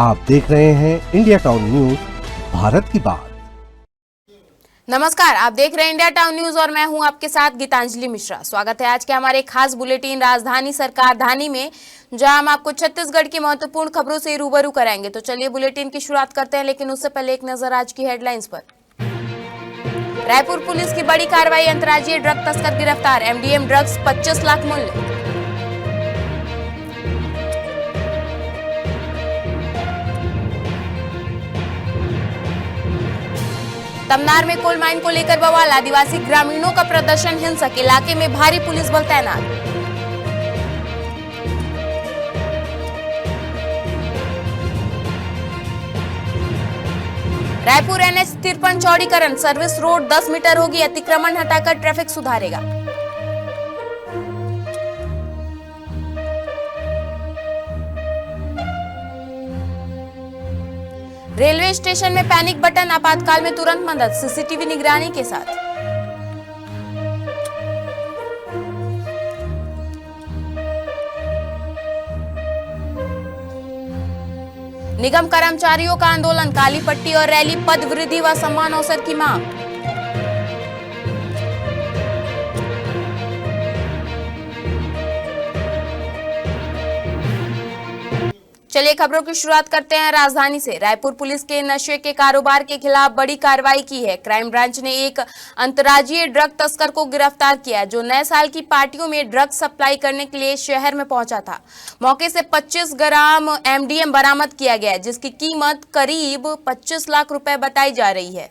आप देख रहे हैं इंडिया टाउन न्यूज, भारत की बात। नमस्कार, आप देख रहे हैं इंडिया टाउन न्यूज और मैं हूं आपके साथ गीतांजलि मिश्रा। स्वागत है आज के हमारे खास बुलेटिन राजधानी सरकार धानी में, जहां हम आपको छत्तीसगढ़ की महत्वपूर्ण खबरों से रूबरू कराएंगे। तो चलिए बुलेटिन की शुरुआत करते हैं, लेकिन उससे पहले एक नजर आज की हेडलाइंस पर। रायपुर पुलिस की बड़ी कार्रवाई, अंतर्राज्यीय ड्रग तस्कर गिरफ्तार, एमडीएम ड्रग्स 25 लाख मूल्य। तमनार में कोल माइन को लेकर बवाल, आदिवासी ग्रामीणों का प्रदर्शन हिंसक, इलाके में भारी पुलिस बल तैनात। रायपुर NH 53 चौड़ीकरण, सर्विस रोड 10 मीटर होगी, अतिक्रमण हटाकर ट्रैफिक सुधारेगा। रेलवे स्टेशन में पैनिक बटन, आपातकाल में तुरंत मदद, सीसीटीवी निगरानी के साथ। निगम कर्मचारियों का आंदोलन, काली पट्टी और रैली, पद वृद्धि व सम्मान अवसर की मांग। चलिए खबरों की शुरुआत करते हैं राजधानी से। रायपुर पुलिस के नशे के कारोबार के खिलाफ बड़ी कार्रवाई की है। क्राइम ब्रांच ने एक अंतर्राज्यीय ड्रग तस्कर को गिरफ्तार किया, जो नए साल की पार्टियों में ड्रग सप्लाई करने के लिए शहर में पहुंचा था। मौके से 25 ग्राम एमडीएम बरामद किया गया, जिसकी कीमत करीब 25 लाख रुपए बताई जा रही है।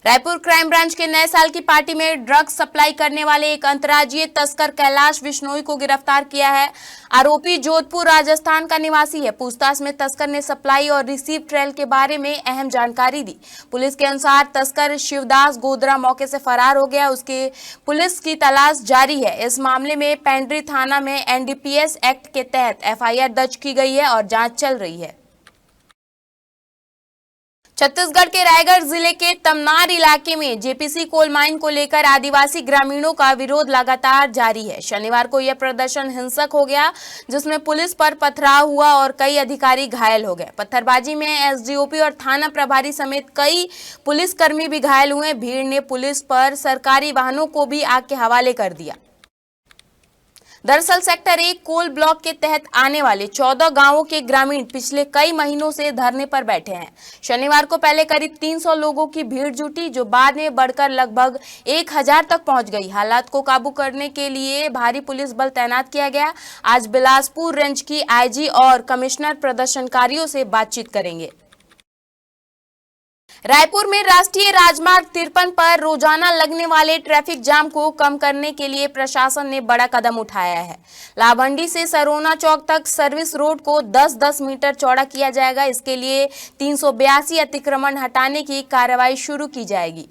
रायपुर क्राइम ब्रांच के नए साल की पार्टी में ड्रग्स सप्लाई करने वाले एक अंतर्राज्यीय तस्कर कैलाश बिश्नोई को गिरफ्तार किया है। आरोपी जोधपुर राजस्थान का निवासी है। पूछताछ में तस्कर ने सप्लाई और रिसीव ट्रेल के बारे में अहम जानकारी दी। पुलिस के अनुसार तस्कर शिवदास गोदरा मौके से फरार हो गया। उसके पुलिस की तलाश जारी है। इस मामले में पेंड्री थाना में NDPS एक्ट के तहत FIR दर्ज की गई है और जांच चल रही है। छत्तीसगढ़ के रायगढ़ जिले के तमनार इलाके में जेपीसी कोल माइन को लेकर आदिवासी ग्रामीणों का विरोध लगातार जारी है। शनिवार को यह प्रदर्शन हिंसक हो गया, जिसमें पुलिस पर पथराव हुआ और कई अधिकारी घायल हो गए। पत्थरबाजी में SDOP और थाना प्रभारी समेत कई पुलिसकर्मी भी घायल हुए। भीड़ ने पुलिस पर सरकारी वाहनों को भी आग के हवाले कर दिया। दरअसल सेक्टर 1 कोल ब्लॉक के तहत आने वाले 14 गांवों के ग्रामीण पिछले कई महीनों से धरने पर बैठे हैं। शनिवार को पहले करीब 300 लोगों की भीड़ जुटी, जो बाद में बढ़कर लगभग 1000 तक पहुंच गई। हालात को काबू करने के लिए भारी पुलिस बल तैनात किया गया। आज बिलासपुर रेंज की IG और कमिश्नर प्रदर्शनकारियों से बातचीत करेंगे। रायपुर में राष्ट्रीय राजमार्ग 53 पर रोजाना लगने वाले ट्रैफिक जाम को कम करने के लिए प्रशासन ने बड़ा कदम उठाया है। लाभंडी से सरोना चौक तक सर्विस रोड को 10-10 मीटर चौड़ा किया जाएगा। इसके लिए 382 अतिक्रमण हटाने की कार्रवाई शुरू की जाएगी।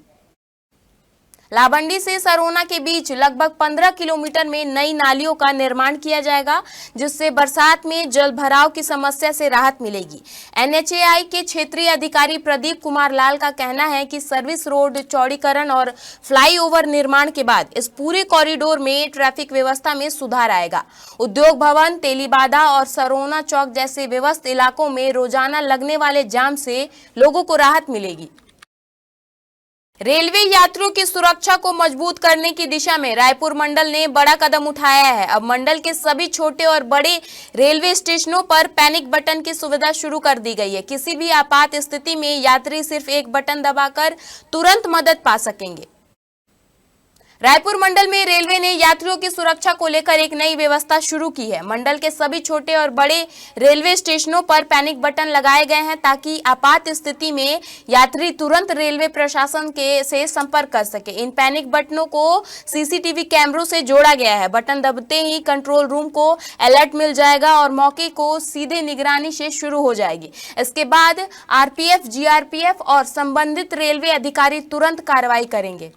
लाभंडी से सरोना के बीच लगभग 15 किलोमीटर में नई नालियों का निर्माण किया जाएगा, जिससे बरसात में जल भराव की समस्या से राहत मिलेगी। NHAI के क्षेत्रीय अधिकारी प्रदीप कुमार लाल का कहना है कि सर्विस रोड चौड़ीकरण और फ्लाईओवर निर्माण के बाद इस पूरे कॉरिडोर में ट्रैफिक व्यवस्था में सुधार आएगा। उद्योग भवन, तेलीबाधा और सरोना चौक जैसे व्यस्त इलाकों में रोजाना लगने वाले जाम से लोगों को राहत मिलेगी। रेलवे यात्रियों की सुरक्षा को मजबूत करने की दिशा में रायपुर मंडल ने बड़ा कदम उठाया है। अब मंडल के सभी छोटे और बड़े रेलवे स्टेशनों पर पैनिक बटन की सुविधा शुरू कर दी गई है। किसी भी आपात स्थिति में यात्री सिर्फ एक बटन दबाकर तुरंत मदद पा सकेंगे। रायपुर मंडल में रेलवे ने यात्रियों की सुरक्षा को लेकर एक नई व्यवस्था शुरू की है। मंडल के सभी छोटे और बड़े रेलवे स्टेशनों पर पैनिक बटन लगाए गए हैं, ताकि आपात स्थिति में यात्री तुरंत रेलवे प्रशासन से संपर्क कर सके। इन पैनिक बटनों को CCTV कैमरों से जोड़ा गया है। बटन दबते ही कंट्रोल रूम को अलर्ट मिल जाएगा और मौके को सीधे निगरानी से शुरू हो जाएगी। इसके बाद RPF, GRPF और संबंधित रेलवे अधिकारी तुरंत कार्रवाई करेंगे।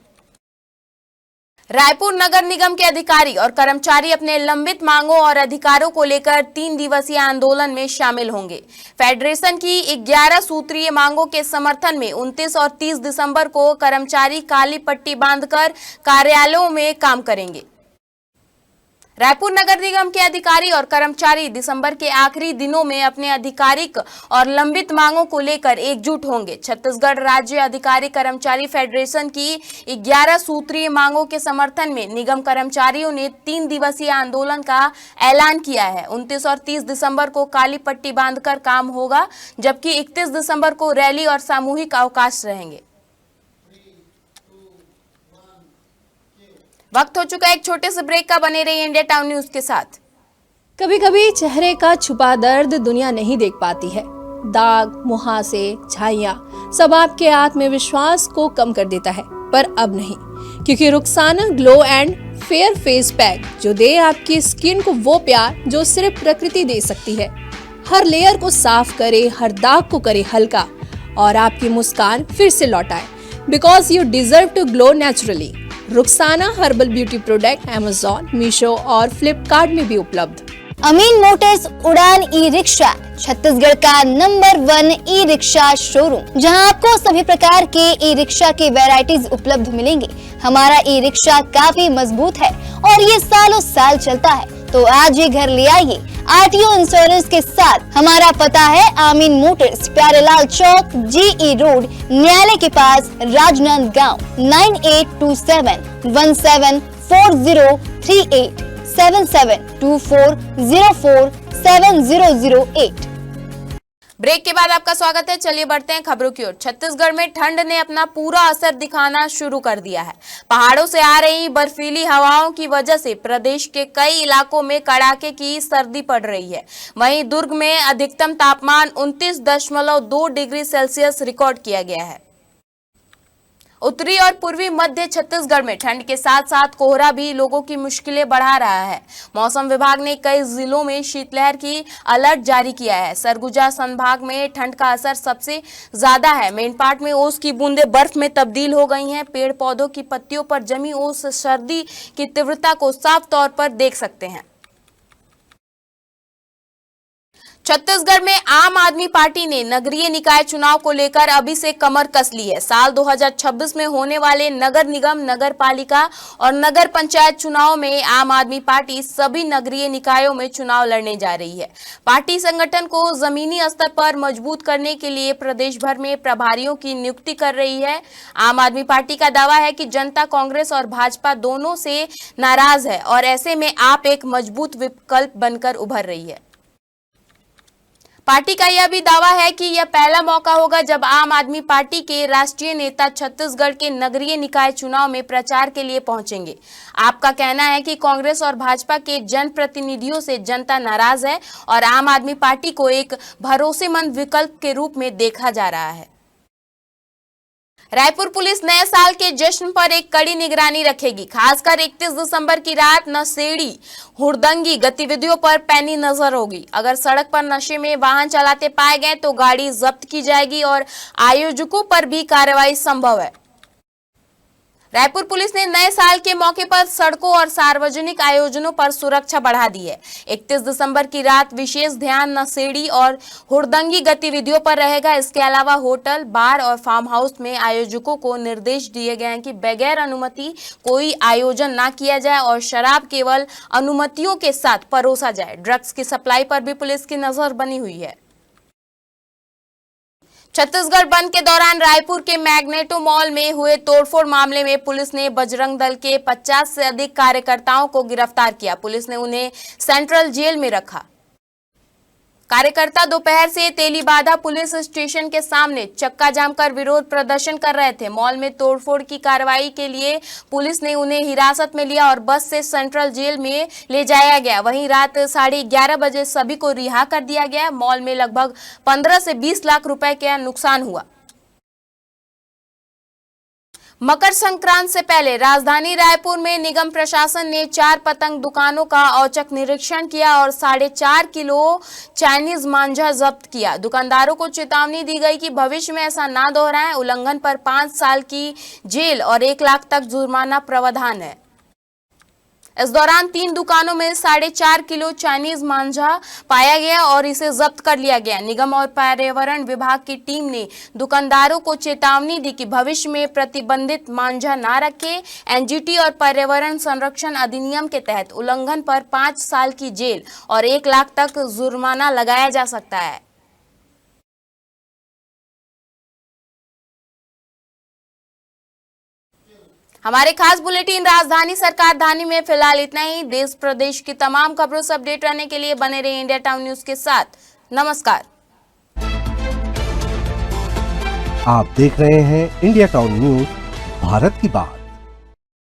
रायपुर नगर निगम के अधिकारी और कर्मचारी अपने लंबित मांगों और अधिकारों को लेकर 3 दिवसीय आंदोलन में शामिल होंगे। फेडरेशन की 11 सूत्रीय मांगों के समर्थन में 29 और 30 दिसंबर को कर्मचारी काली पट्टी बांधकर कार्यालयों में काम करेंगे। रायपुर नगर निगम के अधिकारी और कर्मचारी दिसंबर के आखिरी दिनों में अपने आधिकारिक और लंबित मांगों को लेकर एकजुट होंगे। छत्तीसगढ़ राज्य अधिकारी कर्मचारी फेडरेशन की 11 सूत्रीय मांगों के समर्थन में निगम कर्मचारियों ने 3 दिवसीय आंदोलन का ऐलान किया है। 29 और 30 दिसंबर को काली पट्टी बांधकर काम होगा, जबकि 31 दिसंबर को रैली और सामूहिक अवकाश रहेंगे। वक्त हो चुका है एक छोटे से ब्रेक का। बने रहिए इंडिया टाउन न्यूज के साथ। कभी कभी चेहरे का छुपा दर्द दुनिया नहीं देख पाती है। दाग, मुहासे, झाइयां सब आपके आत्मविश्वास को कम कर देता है, पर अब नहीं, क्योंकि Rukhsana glow and fair face pack जो दे आपकी स्किन को वो प्यार जो सिर्फ प्रकृति दे सकती है। हर लेयर को साफ करे, हर दाग को करे हल्का और आपकी मुस्कान फिर से लौटाए। Because you deserve to glow naturally. Rukhsana herbal beauty product Amazon, Meesho और फ्लिपकार्ट में भी उपलब्ध। अमीन मोटर्स उड़ान ई रिक्शा छत्तीसगढ़ का नंबर 1 ई रिक्शा शोरूम, जहां आपको सभी प्रकार के ई रिक्शा के वैरायटीज उपलब्ध मिलेंगे। हमारा ई रिक्शा काफी मजबूत है और ये सालों साल चलता है, तो आज ही घर ले आइए आरटीओ इंश्योरेंस के साथ। हमारा पता है अमीन मोटर्स, प्यारेलाल चौक, जीई रोड, न्यायालय के पास, राजनांदगांव। 9827174038 7724047008। ब्रेक के बाद आपका स्वागत है। चलिए बढ़ते हैं खबरों की ओर। छत्तीसगढ़ में ठंड ने अपना पूरा असर दिखाना शुरू कर दिया है। पहाड़ों से आ रही बर्फीली हवाओं की वजह से प्रदेश के कई इलाकों में कड़ाके की सर्दी पड़ रही है। वहीं दुर्ग में अधिकतम तापमान 29.2 डिग्री सेल्सियस रिकॉर्ड किया गया है। उत्तरी और पूर्वी मध्य छत्तीसगढ़ में ठंड के साथ साथ कोहरा भी लोगों की मुश्किलें बढ़ा रहा है। मौसम विभाग ने कई जिलों में शीतलहर की अलर्ट जारी किया है। सरगुजा संभाग में ठंड का असर सबसे ज्यादा है। मेनपाट में ओस की बूंदें बर्फ में तब्दील हो गई हैं। पेड़ पौधों की पत्तियों पर जमी ओस सर्दी की तीव्रता को साफ तौर पर देख सकते हैं। छत्तीसगढ़ में आम आदमी पार्टी ने नगरीय निकाय चुनाव को लेकर अभी से कमर कस ली है। साल 2026 में होने वाले नगर निगम, नगर पालिका और नगर पंचायत चुनाव में आम आदमी पार्टी सभी नगरीय निकायों में चुनाव लड़ने जा रही है। पार्टी संगठन को जमीनी स्तर पर मजबूत करने के लिए प्रदेश भर में प्रभारियों की नियुक्ति कर रही है। आम आदमी पार्टी का दावा है कि जनता कांग्रेस और भाजपा दोनों से नाराज है और ऐसे में आप एक मजबूत विकल्प बनकर उभर रही है। पार्टी का यह भी दावा है कि यह पहला मौका होगा जब आम आदमी पार्टी के राष्ट्रीय नेता छत्तीसगढ़ के नगरीय निकाय चुनाव में प्रचार के लिए पहुंचेंगे। आपका कहना है कि कांग्रेस और भाजपा के जनप्रतिनिधियों से जनता नाराज है और आम आदमी पार्टी को एक भरोसेमंद विकल्प के रूप में देखा जा रहा है। रायपुर पुलिस नए साल के जश्न पर एक कड़ी निगरानी रखेगी। खासकर 31 दिसंबर की रात नशेड़ी हुड़दंगी गतिविधियों पर पैनी नजर होगी। अगर सड़क पर नशे में वाहन चलाते पाए गए तो गाड़ी जब्त की जाएगी और आयोजकों पर भी कार्रवाई संभव है। रायपुर पुलिस ने नए साल के मौके पर सड़कों और सार्वजनिक आयोजनों पर सुरक्षा बढ़ा दी है। 31 दिसंबर की रात विशेष ध्यान नशेड़ी और हुड़दंगी गतिविधियों पर रहेगा। इसके अलावा होटल, बार और फार्म हाउस में आयोजकों को निर्देश दिए गए हैं कि बगैर अनुमति कोई आयोजन ना किया जाए और शराब केवल अनुमतियों के साथ परोसा जाए। ड्रग्स की सप्लाई पर भी पुलिस की नजर बनी हुई है। छत्तीसगढ़ बंद के दौरान रायपुर के मैग्नेटो मॉल में हुए तोड़फोड़ मामले में पुलिस ने बजरंग दल के 50 से अधिक कार्यकर्ताओं को गिरफ्तार किया। पुलिस ने उन्हें सेंट्रल जेल में रखा। कार्यकर्ता दोपहर से तेलीबाधा पुलिस स्टेशन के सामने चक्का जाम कर विरोध प्रदर्शन कर रहे थे। मॉल में तोड़फोड़ की कार्रवाई के लिए पुलिस ने उन्हें हिरासत में लिया और बस से सेंट्रल जेल में ले जाया गया। वहीं रात 11:30 बजे सभी को रिहा कर दिया गया। मॉल में लगभग 15 से 20 लाख रुपए का नुकसान हुआ। मकर संक्रांत से पहले राजधानी रायपुर में निगम प्रशासन ने 4 पतंग दुकानों का औचक निरीक्षण किया और 4.5 किलो चाइनीज मांझा जब्त किया। दुकानदारों को चेतावनी दी गई कि भविष्य में ऐसा ना दोहराएं। उल्लंघन पर 5 साल की जेल और 1 लाख तक जुर्माना प्रावधान है। इस दौरान 3 दुकानों में 4.5 किलो चाइनीज मांझा पाया गया और इसे जब्त कर लिया गया। निगम और पर्यावरण विभाग की टीम ने दुकानदारों को चेतावनी दी कि भविष्य में प्रतिबंधित मांझा ना रखें। एनजीटी और पर्यावरण संरक्षण अधिनियम के तहत उल्लंघन पर 5 साल की जेल और 1 लाख तक जुर्माना लगाया जा सकता है। हमारे खास बुलेटिन राजधानी सरकार धानी में फिलहाल इतना ही। देश प्रदेश की तमाम खबरों से अपडेट रहने के लिए बने रहिए इंडिया टाउन न्यूज के साथ। नमस्कार। आप देख रहे हैं इंडिया टाउन न्यूज, भारत की बात।